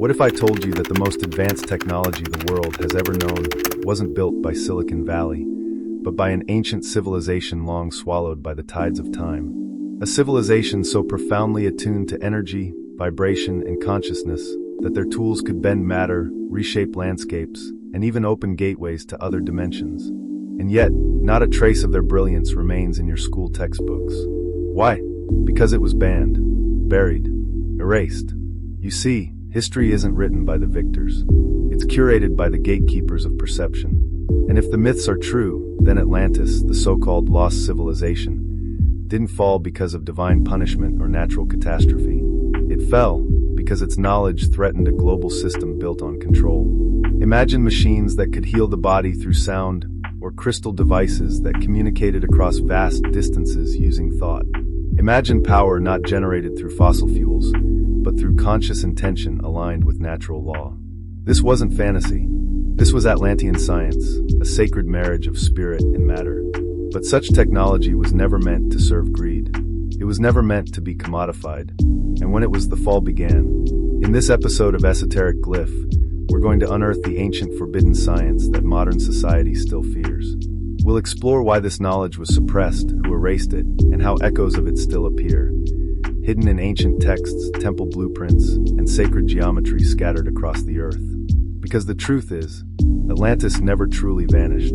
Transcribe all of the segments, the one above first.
What if I told you that the most advanced technology the world has ever known wasn't built by Silicon Valley, but by an ancient civilization long swallowed by the tides of time? A civilization so profoundly attuned to energy, vibration, and consciousness that their tools could bend matter, reshape landscapes, and even open gateways to other dimensions. And yet, not a trace of their brilliance remains in your school textbooks. Why? Because it was banned, buried, erased. You see, history isn't written by the victors. It's curated by the gatekeepers of perception. And if the myths are true, then Atlantis, the so-called lost civilization, didn't fall because of divine punishment or natural catastrophe. It fell because its knowledge threatened a global system built on control. Imagine machines that could heal the body through sound, or crystal devices that communicated across vast distances using thought. Imagine power not generated through fossil fuels, but through conscious intention aligned with natural law. This wasn't fantasy. This was Atlantean science, a sacred marriage of spirit and matter. But such technology was never meant to serve greed. It was never meant to be commodified. And when the fall began, in this episode of Esoteric Glyph, we're going to unearth the ancient forbidden science that modern society still fears. We'll explore why this knowledge was suppressed, who erased it, and how echoes of it still appear, hidden in ancient texts, temple blueprints, and sacred geometry scattered across the earth. Because the truth is, Atlantis never truly vanished.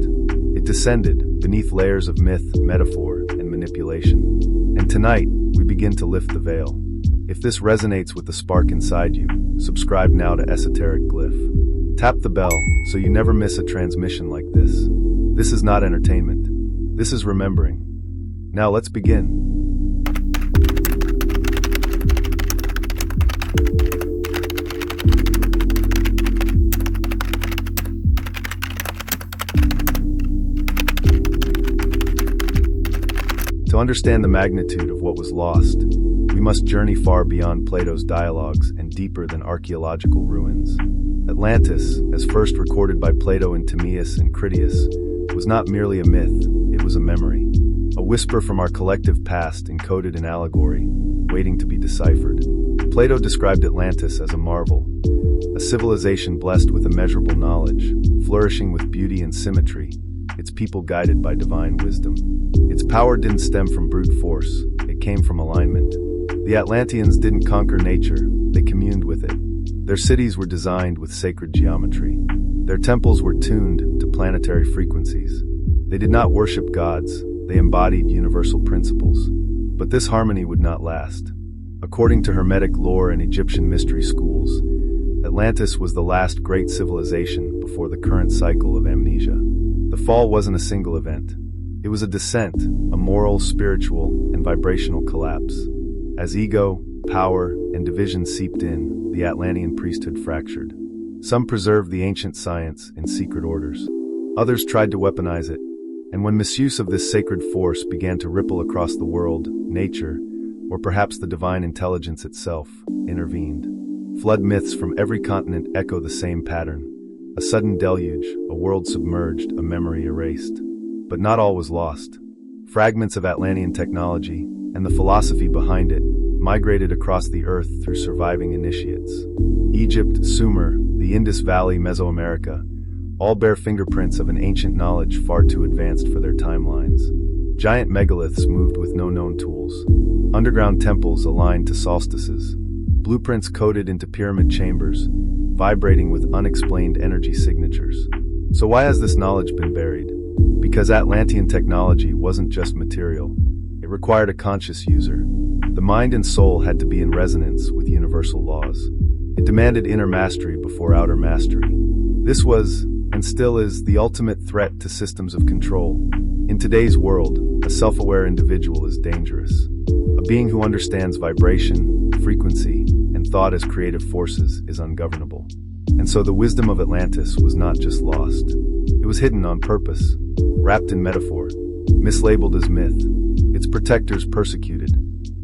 It descended beneath layers of myth, metaphor, and manipulation. And tonight, we begin to lift the veil. If this resonates with the spark inside you, subscribe now to Esoteric Glyph. Tap the bell so you never miss a transmission like this. This is not entertainment. This is remembering. Now let's begin. To understand the magnitude of what was lost, we must journey far beyond Plato's dialogues and deeper than archaeological ruins. Atlantis, as first recorded by Plato in Timaeus and Critias, was not merely a myth, it was a memory. A whisper from our collective past encoded in allegory, waiting to be deciphered. Plato described Atlantis as a marvel, a civilization blessed with immeasurable knowledge, flourishing with beauty and symmetry, its people guided by divine wisdom. Its power didn't stem from brute force, it came from alignment. The Atlanteans didn't conquer nature, they communed with it. Their cities were designed with sacred geometry. Their temples were tuned to planetary frequencies. They did not worship gods, they embodied universal principles. But this harmony would not last. According to Hermetic lore and Egyptian mystery schools, Atlantis was the last great civilization before the current cycle of amnesia. The fall wasn't a single event. It was a descent, a moral, spiritual, and vibrational collapse. As ego, power, and division seeped in, the Atlantean priesthood fractured. Some preserved the ancient science in secret orders. Others tried to weaponize it. And when misuse of this sacred force began to ripple across the world, nature, or perhaps the divine intelligence itself, intervened. Flood myths from every continent echo the same pattern. A sudden deluge, a world submerged, a memory erased. But not all was lost. Fragments of Atlantean technology, and the philosophy behind it, migrated across the earth through surviving initiates. Egypt, Sumer, the Indus Valley, Mesoamerica, all bear fingerprints of an ancient knowledge far too advanced for their timelines. Giant megaliths moved with no known tools. Underground temples aligned to solstices. Blueprints coded into pyramid chambers, vibrating with unexplained energy signatures. So why has this knowledge been buried? Because Atlantean technology wasn't just material. It required a conscious user. The mind and soul had to be in resonance with universal laws. It demanded inner mastery before outer mastery. This was, and still is, the ultimate threat to systems of control. In today's world, a self-aware individual is dangerous. A being who understands vibration, frequency, and thought as creative forces is ungovernable. And so the wisdom of Atlantis was not just lost. It was hidden on purpose, wrapped in metaphor, mislabeled as myth, its protectors persecuted,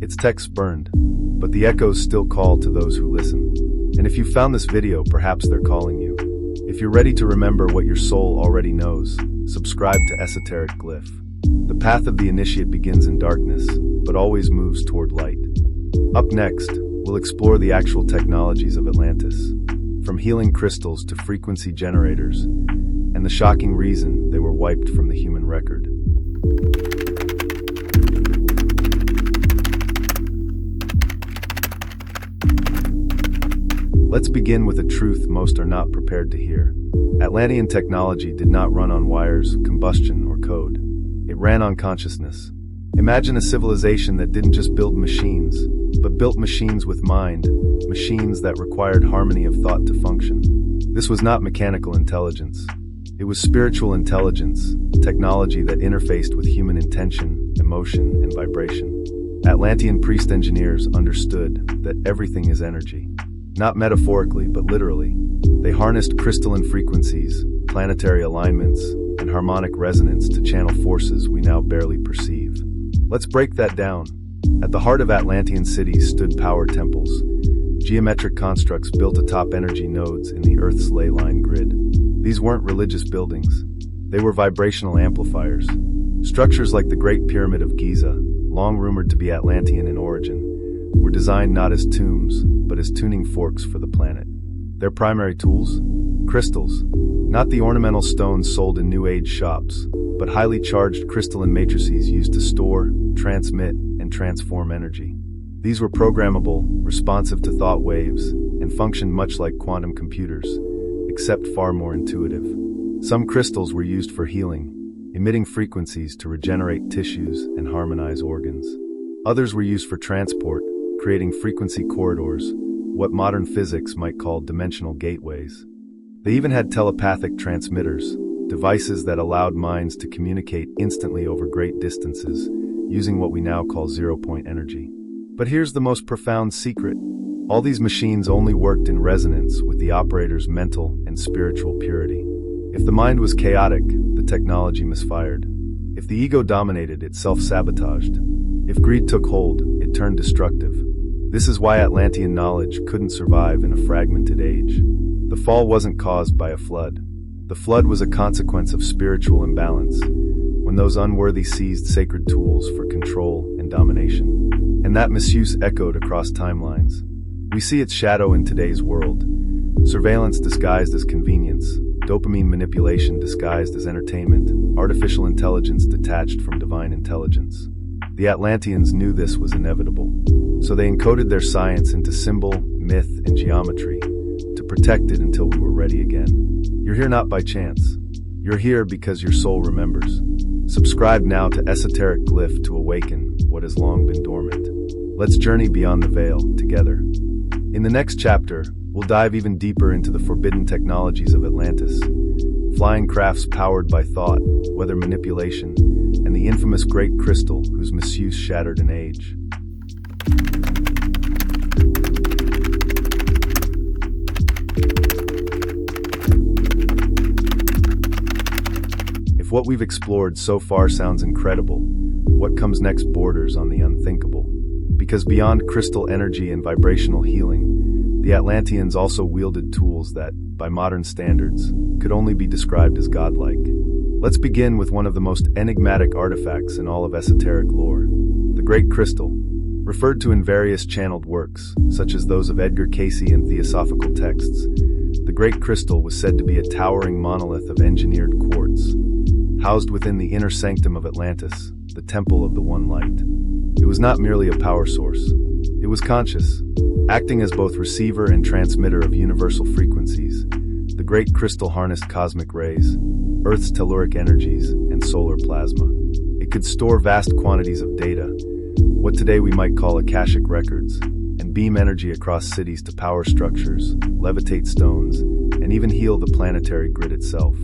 its texts burned, but the echoes still call to those who listen. And if you found this video, perhaps they're calling you. If you're ready to remember what your soul already knows, subscribe to Esoteric Glyph. The path of the initiate begins in darkness, but always moves toward light. Up next, we'll explore the actual technologies of Atlantis, from healing crystals to frequency generators, and the shocking reason they were wiped from the human record. Let's begin with a truth most are not prepared to hear. Atlantean technology did not run on wires, combustion, or code. It ran on consciousness. Imagine a civilization that didn't just build machines, but built machines with mind, machines that required harmony of thought to function. This was not mechanical intelligence. It was spiritual intelligence, technology that interfaced with human intention, emotion, and vibration. Atlantean priest engineers understood that everything is energy. Not metaphorically, but literally. They harnessed crystalline frequencies, planetary alignments, and harmonic resonance to channel forces we now barely perceive. Let's break that down. At the heart of Atlantean cities stood power temples, geometric constructs built atop energy nodes in the Earth's ley line grid. These weren't religious buildings. They were vibrational amplifiers. Structures like the Great Pyramid of Giza, long rumored to be Atlantean in origin, were designed not as tombs, but as tuning forks for the planet. Their primary tools? Crystals. Not the ornamental stones sold in New Age shops, but highly charged crystalline matrices used to store, transmit, and transform energy. These were programmable, responsive to thought waves, and functioned much like quantum computers, except far more intuitive. Some crystals were used for healing, emitting frequencies to regenerate tissues and harmonize organs. Others were used for transport, creating frequency corridors, what modern physics might call dimensional gateways. They even had telepathic transmitters, devices that allowed minds to communicate instantly over great distances, using what we now call zero-point energy. But here's the most profound secret. All these machines only worked in resonance with the operator's mental and spiritual purity. If the mind was chaotic, the technology misfired. If the ego dominated, it self-sabotaged. If greed took hold, it turned destructive. This is why Atlantean knowledge couldn't survive in a fragmented age. The fall wasn't caused by a flood. The flood was a consequence of spiritual imbalance, when those unworthy seized sacred tools for control and domination. And that misuse echoed across timelines. We see its shadow in today's world. Surveillance disguised as convenience, dopamine manipulation disguised as entertainment, artificial intelligence detached from divine intelligence. The Atlanteans knew this was inevitable, so they encoded their science into symbol, myth, and geometry to protect it until we were ready again. You're here not by chance. You're here because your soul remembers. Subscribe now to Esoteric Glyph to awaken what has long been dormant. Let's journey beyond the veil together. In the next chapter, we'll dive even deeper into the forbidden technologies of Atlantis. Flying crafts powered by thought, weather manipulation, and the infamous Great Crystal whose misuse shattered an age. If what we've explored so far sounds incredible, what comes next borders on the unthinkable. Because beyond crystal energy and vibrational healing, the Atlanteans also wielded tools that, by modern standards, could only be described as godlike. Let's begin with one of the most enigmatic artifacts in all of esoteric lore, the Great Crystal. Referred to in various channeled works, such as those of Edgar Cayce and theosophical texts, the Great Crystal was said to be a towering monolith of engineered quartz, housed within the inner sanctum of Atlantis, the Temple of the One Light. It was not merely a power source. It was conscious, acting as both receiver and transmitter of universal frequencies. The Great Crystal harnessed cosmic rays, Earth's telluric energies, and solar plasma. It could store vast quantities of data, what today we might call akashic records, and beam energy across cities to power structures, levitate stones, and even heal the planetary grid itself.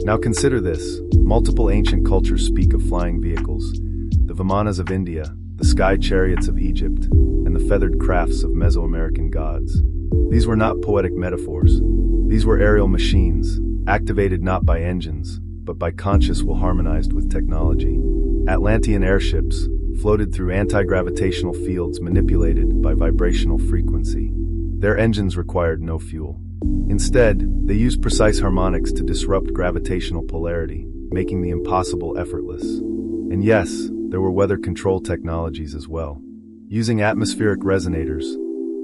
Now consider this. Multiple ancient cultures speak of flying vehicles, the Vimanas of India, the sky chariots of Egypt, and the feathered crafts of Mesoamerican gods. These were not poetic metaphors. These were aerial machines, activated not by engines, but by conscious will harmonized with technology. Atlantean airships floated through anti-gravitational fields manipulated by vibrational frequency. Their engines required no fuel. Instead, they used precise harmonics to disrupt gravitational polarity, making the impossible effortless. And yes, there were weather control technologies as well. Using atmospheric resonators,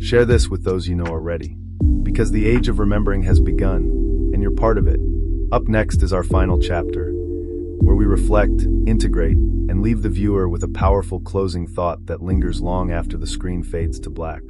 Share this with those you know are ready, because the age of remembering has begun, and you're part of it. Up next is our final chapter, where we reflect, integrate, and leave the viewer with a powerful closing thought that lingers long after the screen fades to black.